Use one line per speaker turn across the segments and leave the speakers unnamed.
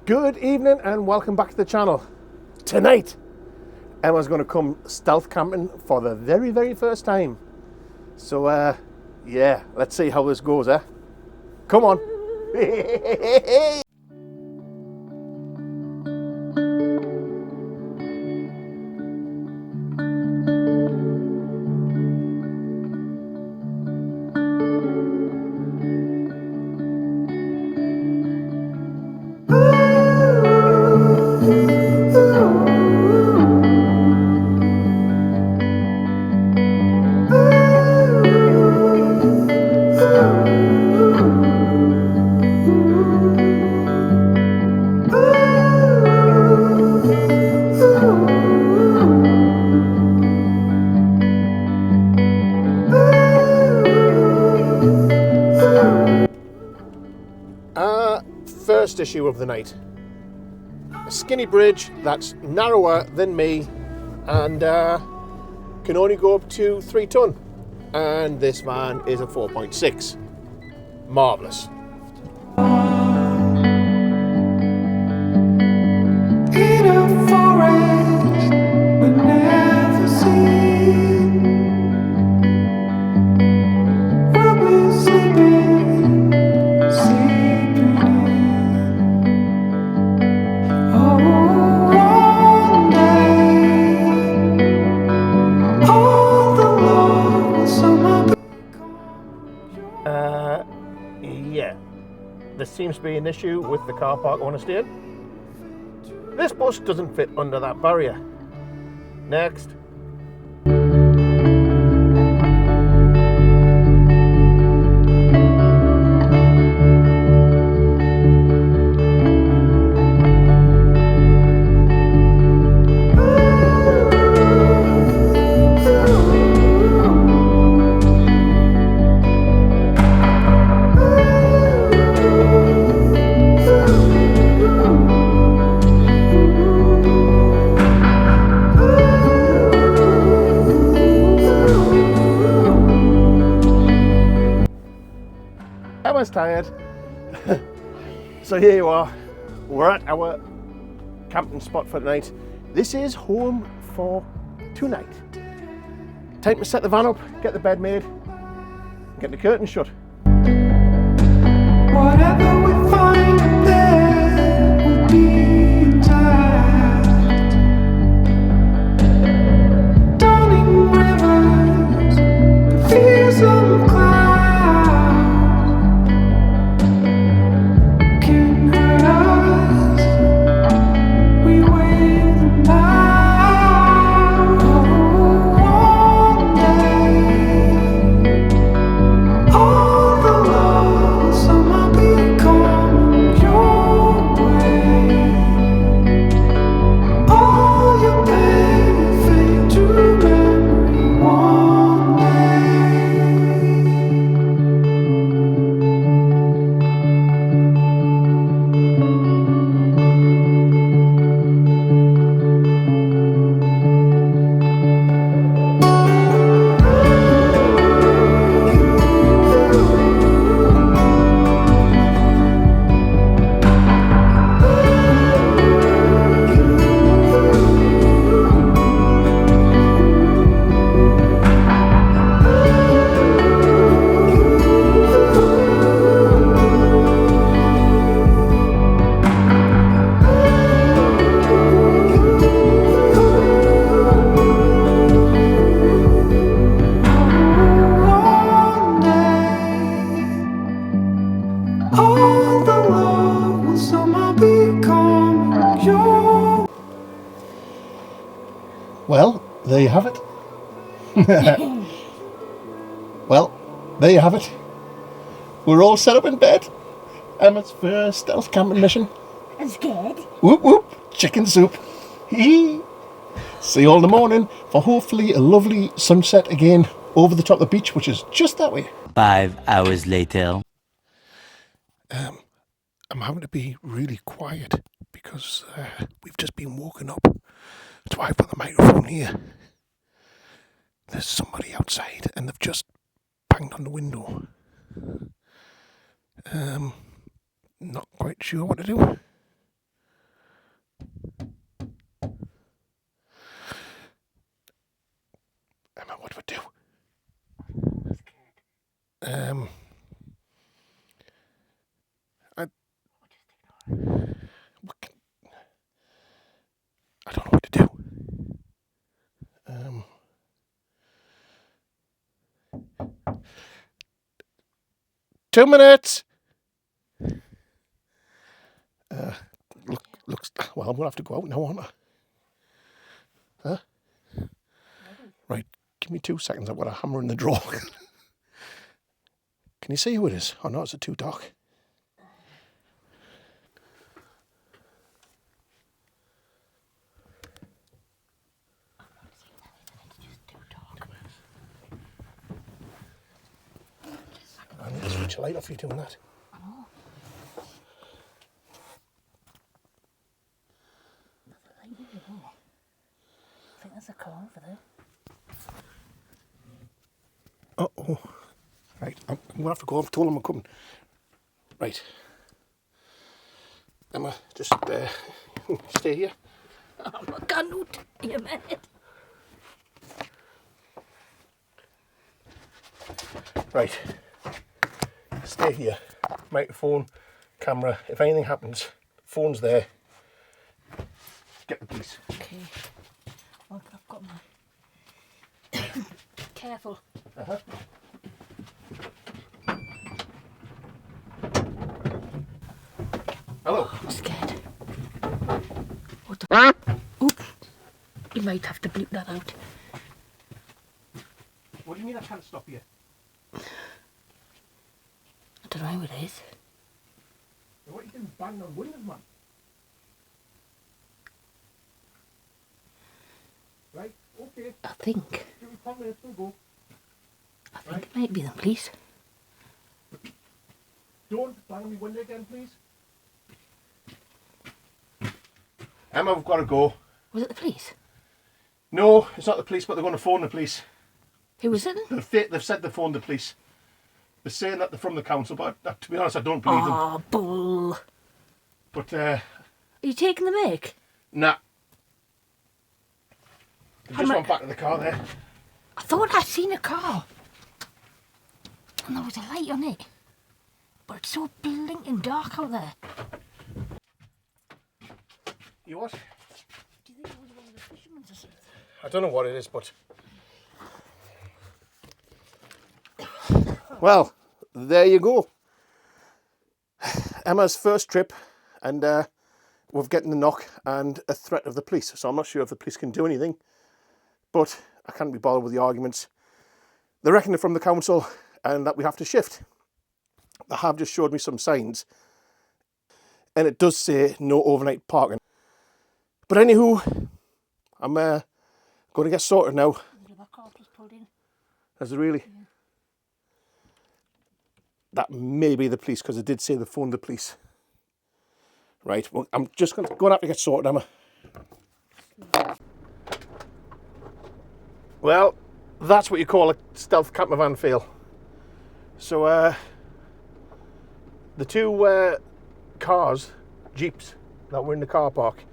Good evening and welcome back to the channel. Tonight, Emma's going to come stealth camping for the very first time. So, yeah, let's see how this goes, eh? Come on. First issue of the night. A skinny bridge that's narrower than me and can only go up to 3 ton. And this van is a 4.6. Marvellous.
In a forest we never seen, we'll be sleeping in. Oh, one day, all the love will somehow become your.
Yeah. There seems to be an issue with the car park I want to stay in. This bus doesn't fit under that barrier. Next. Emma's tired. So here you are. We're at our camping spot for tonight. This is home for tonight. Time to set the van up, get the bed made, get the curtains shut.
Whatever we find there will be intact. Dawning rivers, the fearsome clouds can hurt us. We wave them down. Oh, one day, all the love will somehow be coming your way. All your pain fade to memory one day. One day, all the love will somehow be coming your.
Well, there you have it. Well, there you have it. We're all set up in bed. Emma's first stealth camping mission.
I'm scared.
Whoop whoop, chicken soup. Hee. See you all in the morning for hopefully a lovely sunset again over the top of the beach, which is just that way.
5 hours later.
I'm having to be really quiet because we've just been woken up. That's why I put the microphone here. There's somebody outside and they've just banged on the window. Not quite sure what to do. I do? I don't know what to do. 2 minutes. Looks well. I'm gonna have to go out now, aren't I? Huh? Right. Give me 2 seconds. I've got a hammer in the drawer. Can you see who it is? Oh no, is it too dark? I need to switch a light off you doing that.
I know. There's a light over there. I think there's a car over there.
Uh-oh. Right, I'm going to have to go. I've told him I'm coming. Right. Emma, just stay here.
Oh, I cannot. You minute.
Right. Stay here. Microphone, camera. If anything happens, phone's there. Get the police.
Okay. Well, I've got my... Careful.
Uh-huh. Hello.
I'm scared. What the... Oop. You might have to bleep that out.
What do you mean I can't stop you?
I don't know who it is.
What are you doing banging on windows, man? Right, okay.
I think.
Give me 10 minutes, we'll go.
I think it might be the police.
Don't bang on my window again, please. Emma, we've got to go.
Was it the police?
No, it's not the police, but they're going to phone the police.
Who was it then?
They've said they phoned the police. They're saying that they're from the council, but to be honest, I don't believe them.
Oh, bull.
But,
Are you taking the mic?
nah. They just went back to the car there.
I thought I'd seen a car. And there was a light on it. But it's so blinking dark out there.
You what?
Do you think it was one of the fishermen's or something?
I don't know what it is, but... Well, there you go. Emma's first trip, and we're getting the knock and a threat of the police. So I'm not sure if the police can do anything, but I can't be bothered with the arguments. They reckon they're from the council and that we have to shift. They have just showed me some signs, and it does say no overnight parking. But anywho, I'm going to get sorted now.
That car just pulled in.
Is it really? Yeah. That may be the police, because it did say they phoned the police. Right, well, I'm just going to have to get sorted, Emma. Well, that's what you call a stealth camper van fail. So, the 2 cars, Jeeps, that were in the car park,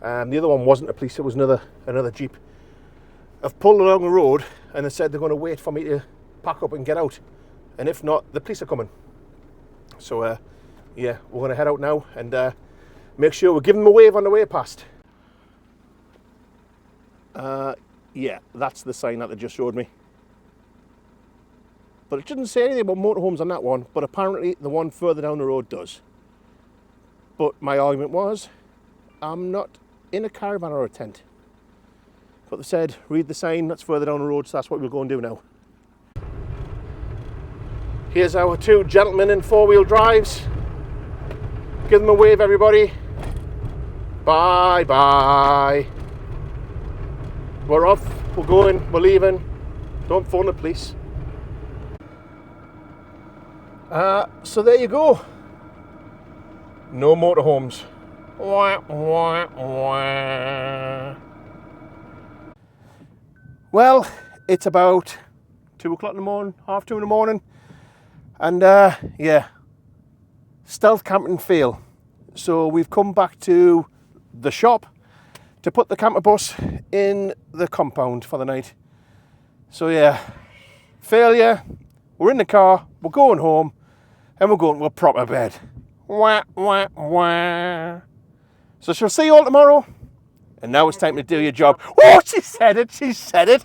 the other one wasn't a police, it was another Jeep, have pulled along the road, and they said they're going to wait for me to pack up and get out. And if not, the police are coming. So, yeah, we're going to head out now and make sure we give them a wave on the way past. Yeah, that's the sign that they just showed me. But it didn't say anything about motorhomes on that one, but apparently the one further down the road does. But my argument was, I'm not in a caravan or a tent. But they said, read the sign, that's further down the road, so that's what we'll go and do now. Here's our 2 gentlemen in 4-wheel drives. Give them a wave, everybody. Bye bye. We're off, we're going, we're leaving. Don't phone the police. So there you go. No motorhomes. Wah, wah, wah. Well, it's about 2 o'clock in the morning, 2:30 in the morning. And yeah, stealth camping fail. So we've come back to the shop to put the camper bus in the compound for the night. So yeah, failure. We're in the car, we're going home, and we're going to a proper bed. Wah, wah, wah. So she'll see you all tomorrow. And now it's time to do your job. Oh, she said it, she said it.